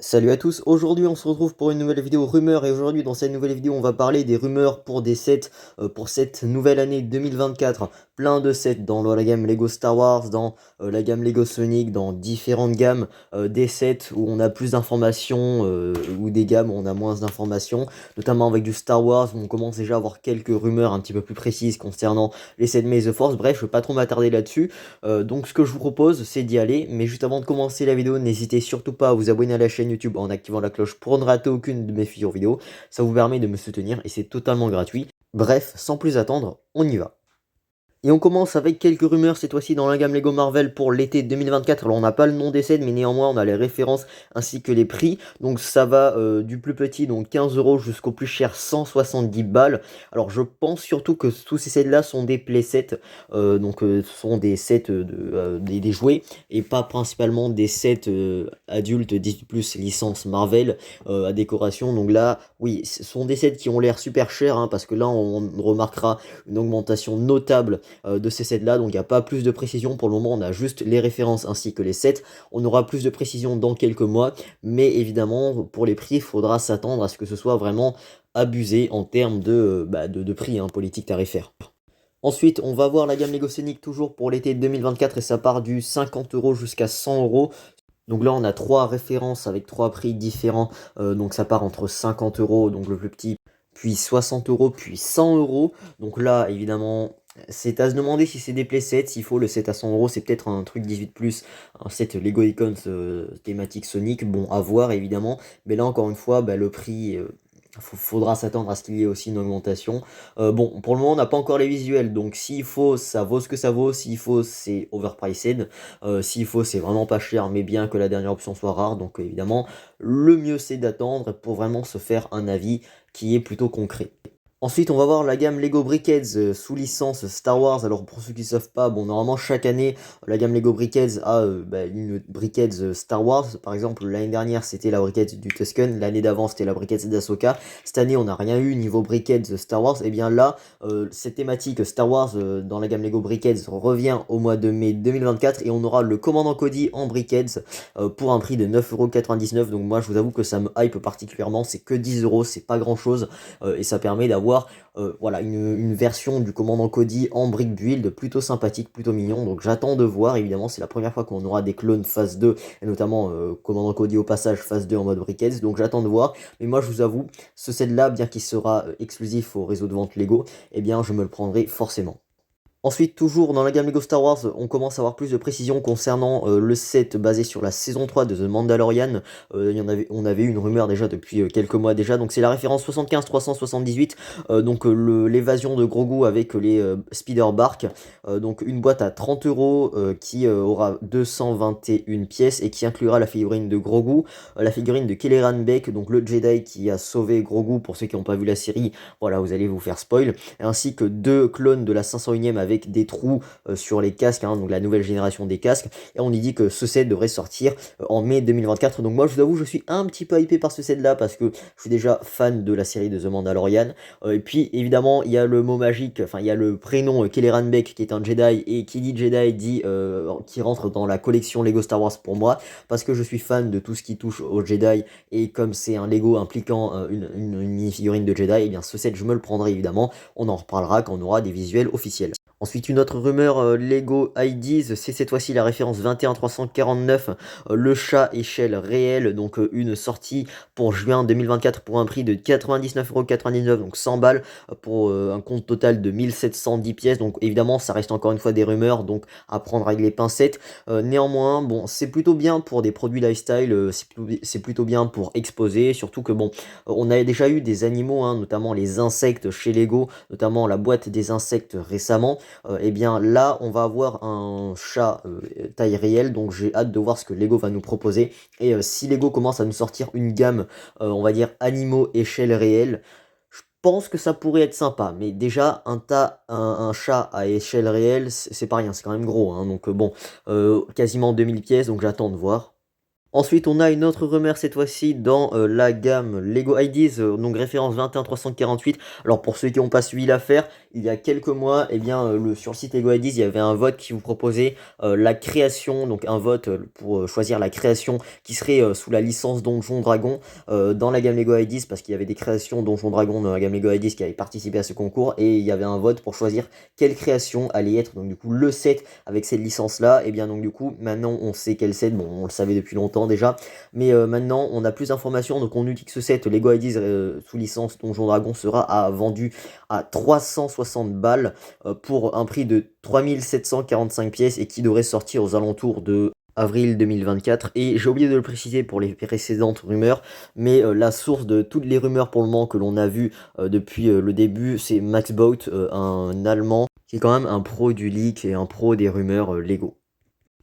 Salut à tous, aujourd'hui on se retrouve pour une nouvelle vidéo rumeurs et aujourd'hui dans cette nouvelle vidéo on va parler des rumeurs pour des sets pour cette nouvelle année 2024. Plein de sets dans la gamme Lego Star Wars, dans la gamme Lego Sonic, dans différentes gammes, des sets où on a plus d'informations ou des gammes où on a moins d'informations, notamment avec du Star Wars où on commence déjà à avoir quelques rumeurs un petit peu plus précises concernant les sets May the Force. Bref, je ne vais pas trop m'attarder là-dessus. Donc ce que je vous propose c'est d'y aller, mais juste avant de commencer la vidéo, n'hésitez surtout pas à vous abonner à la chaîne YouTube en activant la cloche pour ne rater aucune de mes futures vidéos. Ça vous permet de me soutenir et c'est totalement gratuit. Bref, sans plus attendre, on y va. Et on commence avec quelques rumeurs cette fois-ci dans la gamme Lego Marvel pour l'été 2024. Alors on n'a pas le nom des sets mais néanmoins on a les références ainsi que les prix. Donc ça va du plus petit, donc 15 euros, jusqu'au plus cher 170 balles. Alors je pense surtout que tous ces sets là sont des playsets. Ce sont des sets des jouets et pas principalement des sets adultes 18+ licence Marvel à décoration. Donc là oui, ce sont des sets qui ont l'air super chers parce que là on remarquera une augmentation notable de ces sets là, donc il n'y a pas plus de précision pour le moment, on a juste les références ainsi que les sets. On aura plus de précision dans quelques mois, mais évidemment pour les prix il faudra s'attendre à ce que ce soit vraiment abusé en termes de prix politique tarifaire. Ensuite, on va voir la gamme Lego Scénic toujours pour l'été 2024 et ça part du 50 euros jusqu'à 100 euros. Donc là, on a trois références avec trois prix différents. Donc ça part entre 50 euros, donc le plus petit, puis 60 euros, puis 100 euros. Donc là, évidemment, c'est à se demander si c'est des playsets. S'il faut le set à 100 euros, c'est peut-être un truc 18+, un set Lego Icons thématique Sonic. Bon, à voir évidemment. Mais là, encore une fois, le prix. Faudra s'attendre à ce qu'il y ait aussi une augmentation. Bon, pour le moment, on n'a pas encore les visuels, donc s'il faut, ça vaut ce que ça vaut. S'il faut, c'est overpriced. S'il faut, c'est vraiment pas cher, mais bien que la dernière option soit rare. Donc évidemment, le mieux c'est d'attendre pour vraiment se faire un avis qui est plutôt concret. Ensuite, on va voir la gamme Lego Brickheads sous licence Star Wars. Alors, pour ceux qui ne savent pas, bon, normalement, chaque année, la gamme Lego Brickheads a une Brickheads Star Wars. Par exemple, l'année dernière, c'était la Brickheads du Tusken. L'année d'avant, c'était la Brickheads d'Ahsoka. Cette année, on n'a rien eu niveau Brickheads Star Wars. Et bien là, cette thématique Star Wars dans la gamme Lego Brickheads revient au mois de mai 2024. Et on aura le commandant Cody en Brickheads pour un prix de 9,99 €. Donc, moi, je vous avoue que ça me hype particulièrement. C'est que 10 euros, c'est pas grand chose. Et ça permet d'avoir voilà, une version du commandant Cody en brick build plutôt sympathique, plutôt mignon. Donc j'attends de voir, évidemment, c'est la première fois qu'on aura des clones phase 2, et notamment commandant Cody au passage phase 2 en mode briquettes. Donc j'attends de voir. Mais moi je vous avoue, ce set là, bien qu'il sera exclusif au réseau de vente Lego, eh bien je me le prendrai forcément. Ensuite, toujours dans la gamme Lego Star Wars, on commence à avoir plus de précisions concernant le set basé sur la saison 3 de The Mandalorian. On avait eu une rumeur déjà depuis quelques mois déjà, donc c'est la référence 75-378, l'évasion de Grogu avec les Speeder Bark. Donc une boîte à 30 euros qui aura 221 pièces et qui inclura la figurine de Grogu, la figurine de Kelleran Beck, donc le Jedi qui a sauvé Grogu. Pour ceux qui n'ont pas vu la série, voilà, vous allez vous faire spoil, ainsi que deux clones de la 501ème avec des trous sur les casques, donc la nouvelle génération des casques. Et on y dit que ce set devrait sortir en mai 2024. Donc moi, je vous avoue, je suis un petit peu hypé par ce set là parce que je suis déjà fan de la série de The Mandalorian. Et puis évidemment, il y a le mot magique, enfin il y a le prénom Kelleran Beck qui est un Jedi, et qui dit Jedi dit qui rentre dans la collection Lego Star Wars pour moi parce que je suis fan de tout ce qui touche au Jedi, et comme c'est un Lego impliquant une mini-figurine de Jedi, et bien ce set je me le prendrai évidemment. On en reparlera quand on aura des visuels officiels. Ensuite, une autre rumeur Lego IDs, c'est cette fois-ci la référence 21349, le chat échelle réelle, donc une sortie pour juin 2024 pour un prix de 99,99 €, donc 100 balles, pour un compte total de 1710 pièces. Donc évidemment, ça reste encore une fois des rumeurs, donc à prendre avec les pincettes. Néanmoins, bon, c'est plutôt bien pour des produits lifestyle, c'est plutôt bien pour exposer, surtout que bon, on a déjà eu des animaux, notamment les insectes chez Lego, notamment la boîte des insectes récemment. Et bien là, on va avoir un chat taille réelle, donc j'ai hâte de voir ce que Lego va nous proposer. Et si Lego commence à nous sortir une gamme, on va dire animaux échelle réelle, je pense que ça pourrait être sympa. Mais déjà, un chat à échelle réelle, c'est pas rien, c'est quand même gros, donc bon, quasiment 2000 pièces, donc j'attends de voir. Ensuite, on a une autre rumeur cette fois-ci dans la gamme Lego IDs, donc référence 21348. Alors pour ceux qui n'ont pas suivi l'affaire, il y a quelques mois, eh bien, sur le site Lego IDs, il y avait un vote qui vous proposait la création, donc un vote pour choisir la création qui serait sous la licence Donjon Dragon dans la gamme Lego IDs, parce qu'il y avait des créations Donjon Dragon dans la gamme Lego IDs qui avaient participé à ce concours, et il y avait un vote pour choisir quelle création allait être, donc du coup, le set avec cette licence-là. Et bien donc du coup, maintenant on sait quel set, bon, on le savait depuis longtemps déjà, mais maintenant on a plus d'informations, donc on nous dit que ce set Lego IDs sous licence Donjon Dragon sera vendu à 360 balles pour un prix de 3745 pièces et qui devrait sortir aux alentours de avril 2024. Et j'ai oublié de le préciser pour les précédentes rumeurs, mais la source de toutes les rumeurs pour le moment que l'on a vu depuis le début, c'est Maxboat, un Allemand qui est quand même un pro du leak et un pro des rumeurs Lego.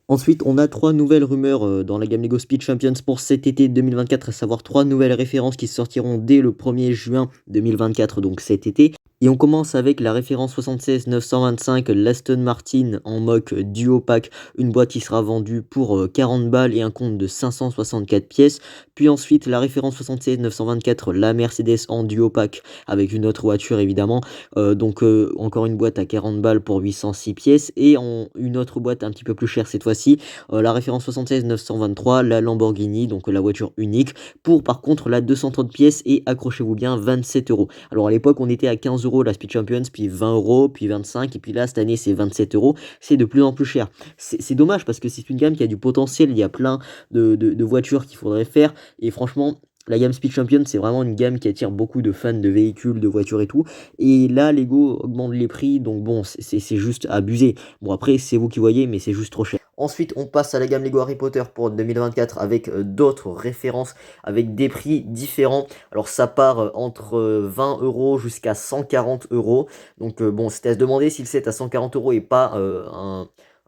Ensuite, on a 3 nouvelles rumeurs dans la gamme Lego Speed Champions pour cet été 2024, à savoir 3 nouvelles références qui sortiront dès le 1er juin 2024, donc cet été. Et on commence avec la référence 76 925, l'Aston Martin en mock duo pack, une boîte qui sera vendue pour 40 balles et un compte de 564 pièces. Puis ensuite la référence 76 924, la Mercedes en duo pack avec une autre voiture évidemment, donc encore une boîte à 40 balles pour 806 pièces, et une autre boîte un petit peu plus chère cette fois-ci, la référence 76 923, la Lamborghini, donc la voiture unique, pour par contre la 230 pièces et accrochez-vous bien 27 euros. Alors à l'époque on était à 15 euros la Speed Champions, puis 20 euros, puis 25, et puis là cette année c'est 27 euros, c'est de plus en plus cher. C'est dommage parce que c'est une gamme qui a du potentiel, il y a plein de voitures qu'il faudrait faire, et franchement la gamme Speed Champion, c'est vraiment une gamme qui attire beaucoup de fans de véhicules, de voitures et tout. Et là, Lego augmente les prix, donc bon, c'est juste abusé. Bon, après, c'est vous qui voyez, mais c'est juste trop cher. Ensuite, on passe à la gamme Lego Harry Potter pour 2024 avec d'autres références, avec des prix différents. Alors, ça part entre 20 euros jusqu'à 140 euros. Donc, bon, c'était à se demander si le set à 140 euros et pas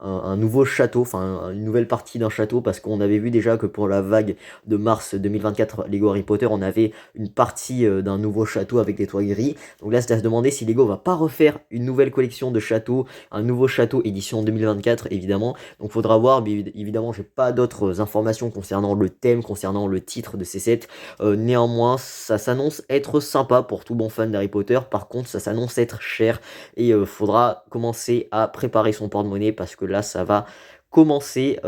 un nouveau château, enfin une nouvelle partie d'un château, parce qu'on avait vu déjà que pour la vague de mars 2024 Lego Harry Potter, on avait une partie d'un nouveau château avec des toits gris. Donc là, c'est à se demander si Lego va pas refaire une nouvelle collection de châteaux, un nouveau château édition 2024 évidemment. Donc faudra voir, mais évidemment, j'ai pas d'autres informations concernant le thème, concernant le titre de ces sets. Néanmoins, ça s'annonce être sympa pour tout bon fan d'Harry Potter. Par contre, ça s'annonce être cher, et faudra commencer à préparer son porte-monnaie, parce que là, ça va commencer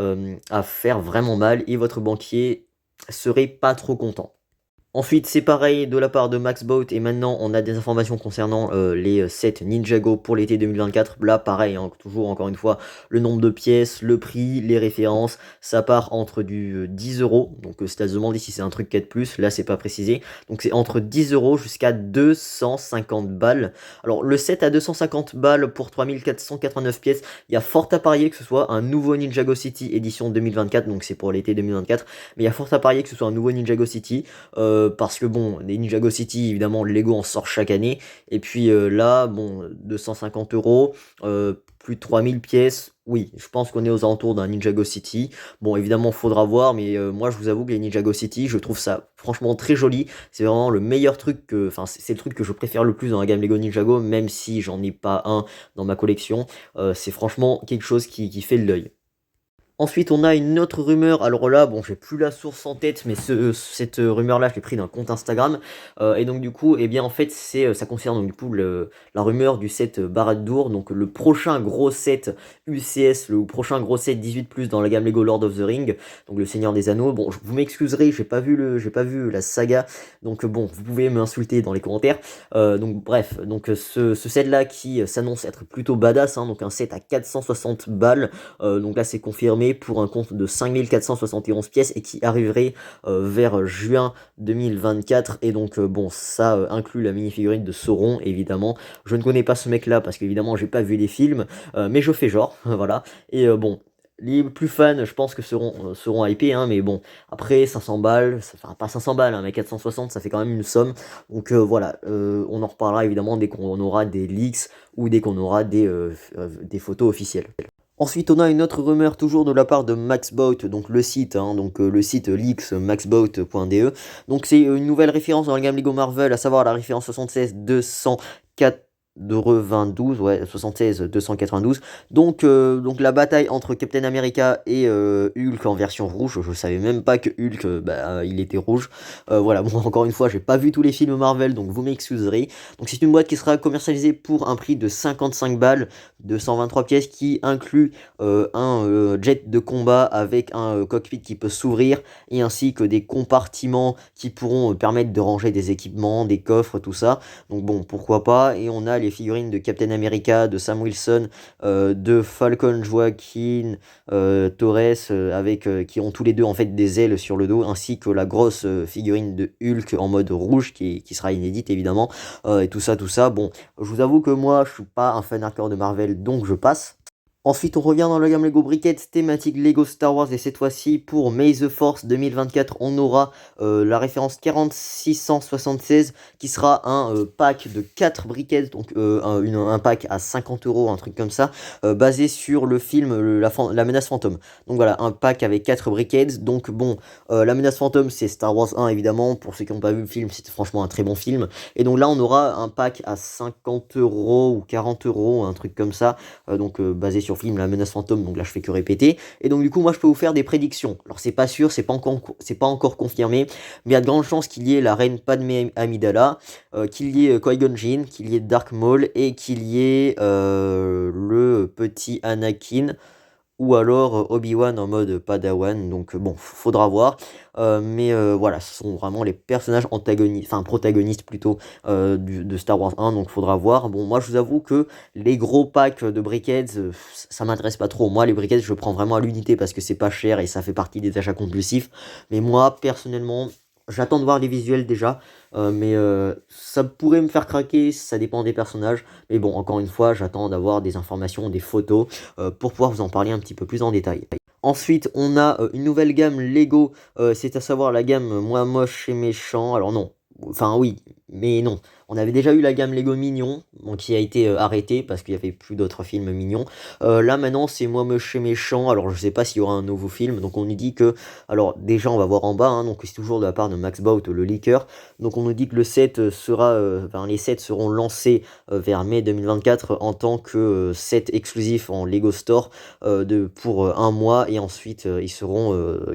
à faire vraiment mal et votre banquier serait pas trop content. Ensuite, c'est pareil de la part de Maxboat, et maintenant on a des informations concernant les sets Ninjago pour l'été 2024. Là, pareil, hein, toujours encore une fois, le nombre de pièces, le prix, les références, ça part entre du 10 euros. Donc, c'est à se demander si c'est un truc 4+, là, c'est pas précisé. Donc, c'est entre 10 euros jusqu'à 250 balles. Alors, le set à 250 balles pour 3489 pièces, il y a fort à parier que ce soit un nouveau Ninjago City édition 2024, donc c'est pour l'été 2024, mais il y a fort à parier que ce soit un nouveau Ninjago City. Parce que bon, les Ninjago City, évidemment, Lego en sort chaque année. Et puis là, bon, 250 euros, plus de 3000 pièces. Oui, je pense qu'on est aux alentours d'un Ninjago City. Bon, évidemment, faudra voir, mais moi, je vous avoue que les Ninjago City, je trouve ça franchement très joli. C'est vraiment le meilleur truc que, enfin, c'est le truc que je préfère le plus dans la gamme Lego Ninjago, même si j'en ai pas un dans ma collection. C'est franchement quelque chose qui fait l'œil. Ensuite, on a une autre rumeur. Alors là, bon, j'ai plus la source en tête, mais cette rumeur-là, je l'ai pris d'un compte Instagram. Et donc, du coup, eh bien, en fait, ça concerne donc, du coup la rumeur du set Barad-dûr, donc le prochain gros set UCS, le prochain gros set 18+ dans la gamme Lego Lord of the Ring, donc le Seigneur des Anneaux. Bon, vous m'excuserez, j'ai pas vu la saga, donc bon, vous pouvez m'insulter dans les commentaires. Donc, bref, donc ce set-là qui s'annonce être plutôt badass, hein, donc un set à 460 balles. Donc là, c'est confirmé pour un compte de 5471 pièces et qui arriverait vers juin 2024. Et donc bon, ça inclut la mini-figurine de Sauron évidemment. Je ne connais pas ce mec là parce qu'évidemment j'ai pas vu les films, mais je fais genre, voilà. Et bon, les plus fans, je pense que seront hypés, hein, mais bon, après 500 balles, enfin pas 500 balles, hein, mais 460, ça fait quand même une somme. Donc voilà, on en reparlera évidemment dès qu'on aura des leaks ou dès qu'on aura des photos officielles. Ensuite, on a une autre rumeur toujours de la part de Maxboat, donc le site, hein, donc le site leaks maxboat.de. Donc c'est une nouvelle référence dans la gamme Lego Marvel, à savoir la référence 76 204. ouais, 76-292. Donc la bataille entre Captain America et Hulk en version rouge, je savais même pas que Hulk, il était rouge. Voilà, bon, encore une fois, j'ai pas vu tous les films Marvel, donc vous m'excuserez. Donc c'est une boîte qui sera commercialisée pour un prix de 55 balles, de 123 pièces, qui inclut un jet de combat avec un cockpit qui peut s'ouvrir, et ainsi que des compartiments qui pourront permettre de ranger des équipements, des coffres, tout ça. Donc bon, pourquoi pas. Et on a les figurines de Captain America, de Sam Wilson, de Falcon Joaquin, Torres, qui ont tous les deux en fait des ailes sur le dos, ainsi que la grosse figurine de Hulk en mode rouge qui sera inédite évidemment, et tout ça, tout ça. Bon, je vous avoue que moi je suis pas un fan hardcore de Marvel, donc je passe. Ensuite, on revient dans la gamme Lego Briquettes, thématique Lego Star Wars, et cette fois-ci, pour May the Force 2024, on aura la référence 4676, qui sera un pack de 4 briquettes, donc un pack à 50 euros, un truc comme ça, basé sur le film La Menace Fantôme. Donc voilà, un pack avec 4 briquettes. Donc bon, La Menace Fantôme, c'est Star Wars 1, évidemment. Pour ceux qui n'ont pas vu le film, c'était franchement un très bon film. Et donc là, on aura un pack à 50 euros ou 40 euros, un truc comme ça, basé sur film La Menace Fantôme, donc là je fais que répéter. Et donc du coup moi je peux vous faire des prédictions. Alors c'est pas sûr, c'est pas encore confirmé, mais il y a de grandes chances qu'il y ait la reine Padmé Amidala, qu'il y ait Qui-Gon Jinn, qu'il y ait Dark Maul, et qu'il y ait le petit Anakin, ou alors Obi-Wan en mode Padawan. Donc bon, faudra voir. Mais voilà, ce sont vraiment les personnages antagonistes, enfin protagonistes plutôt, de Star Wars 1, donc faudra voir. Bon, moi je vous avoue que les gros packs de briquettes, ça m'intéresse pas trop. Moi les briquettes, je prends vraiment à l'unité parce que c'est pas cher et ça fait partie des achats compulsifs. Mais moi personnellement, j'attends de voir les visuels déjà, mais ça pourrait me faire craquer, ça dépend des personnages. Mais bon, encore une fois, j'attends d'avoir des informations, des photos, pour pouvoir vous en parler un petit peu plus en détail. Ensuite, on a une nouvelle gamme Lego, c'est à savoir la gamme Moi Moche et Méchant. Alors non, enfin oui, mais non. On avait déjà eu la gamme Lego Mignon, donc qui a été arrêtée parce qu'il n'y avait plus d'autres films mignons. Là maintenant c'est Moi Moche et Méchant. Alors je sais pas s'il y aura un nouveau film, donc on nous dit que... Alors déjà on va voir en bas, hein, donc c'est toujours de la part de Max Bout, le leaker. Donc on nous dit que le set les sets seront lancés vers mai 2024 en tant que set exclusif en Lego Store, pour un mois, et ensuite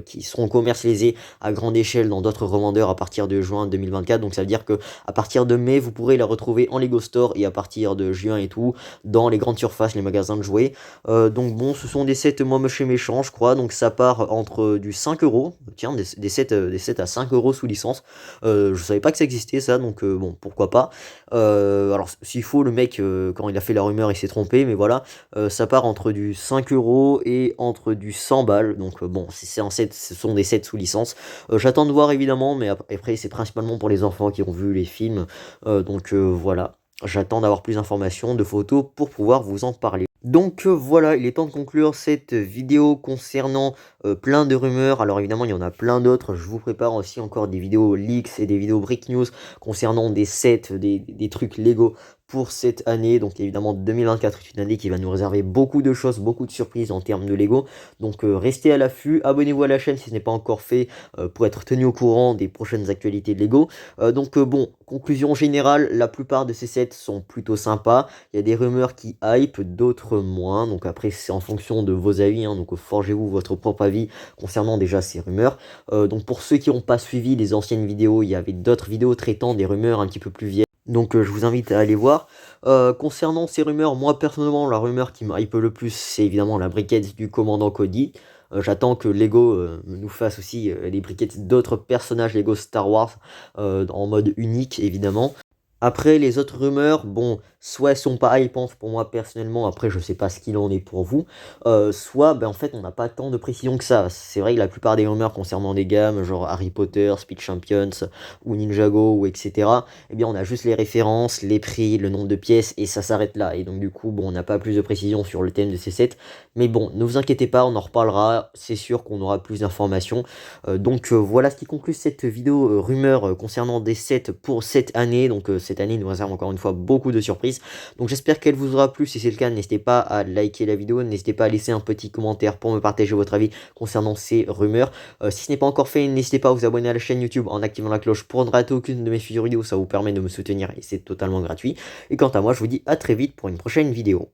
qui seront commercialisés à grande échelle dans d'autres revendeurs à partir de juin 2024. Donc ça veut dire que à partir de mai, vous pourrez la retrouver en Lego Store, et à partir de juin et tout, dans les grandes surfaces, les magasins de jouets. Donc bon, ce sont des sets Moi Moche et Méchant, je crois. Donc ça part entre du 5 euros, tiens, des sets à 5 euros sous licence. Je savais pas que ça existait ça, donc bon, pourquoi pas. Alors s'il faut, le mec, quand il a fait la rumeur, il s'est trompé, mais voilà. Ça part entre du 5 euros et entre du 100 balles. Donc bon, c'est un set, ce sont des sets sous licence. J'attends de voir évidemment, mais après c'est principalement pour les enfants qui ont vu les films. Voilà, j'attends d'avoir plus d'informations, de photos pour pouvoir vous en parler. Donc voilà, il est temps de conclure cette vidéo concernant plein de rumeurs. Alors évidemment, il y en a plein d'autres. Je vous prépare aussi encore des vidéos leaks et des vidéos break news concernant des sets, des trucs Lego pour cette année. Donc évidemment, 2024 est une année qui va nous réserver beaucoup de choses, beaucoup de surprises en termes de Lego. Donc restez à l'affût, abonnez-vous à la chaîne si ce n'est pas encore fait, pour être tenu au courant des prochaines actualités de Lego. Bon, conclusion générale, la plupart de ces sets sont plutôt sympas. Il y a des rumeurs qui hype, d'autres moins. Donc après, c'est en fonction de vos avis, hein. Donc forgez-vous votre propre avis concernant déjà ces rumeurs. Donc pour ceux qui n'ont pas suivi les anciennes vidéos, il y avait d'autres vidéos traitant des rumeurs un petit peu plus vieilles. Donc je vous invite à aller voir. Concernant ces rumeurs, moi personnellement, la rumeur qui me hype le plus, c'est évidemment la briquette du commandant Cody. J'attends que Lego nous fasse aussi les briquettes d'autres personnages Lego Star Wars, en mode unique évidemment. Après, les autres rumeurs, bon, soit elles sont pas hypantes pour moi personnellement, après je sais pas ce qu'il en est pour vous, soit en fait on n'a pas tant de précision que ça. C'est vrai que la plupart des rumeurs concernant des gammes, genre Harry Potter, Speed Champions, ou Ninjago, ou etc., eh bien on a juste les références, les prix, le nombre de pièces, et ça s'arrête là. Et donc du coup, bon, on n'a pas plus de précision sur le thème de ces sets, mais bon, ne vous inquiétez pas, on en reparlera, c'est sûr qu'on aura plus d'informations. Voilà ce qui conclut cette vidéo rumeur concernant des sets pour cette année. Donc cette année nous réserve encore une fois beaucoup de surprises. Donc j'espère qu'elle vous aura plu. Si c'est le cas, n'hésitez pas à liker la vidéo, n'hésitez pas à laisser un petit commentaire pour me partager votre avis concernant ces rumeurs. Si ce n'est pas encore fait, n'hésitez pas à vous abonner à la chaîne YouTube en activant la cloche pour ne rater aucune de mes futures vidéos. Ça vous permet de me soutenir et c'est totalement gratuit. Et quant à moi, je vous dis à très vite pour une prochaine vidéo.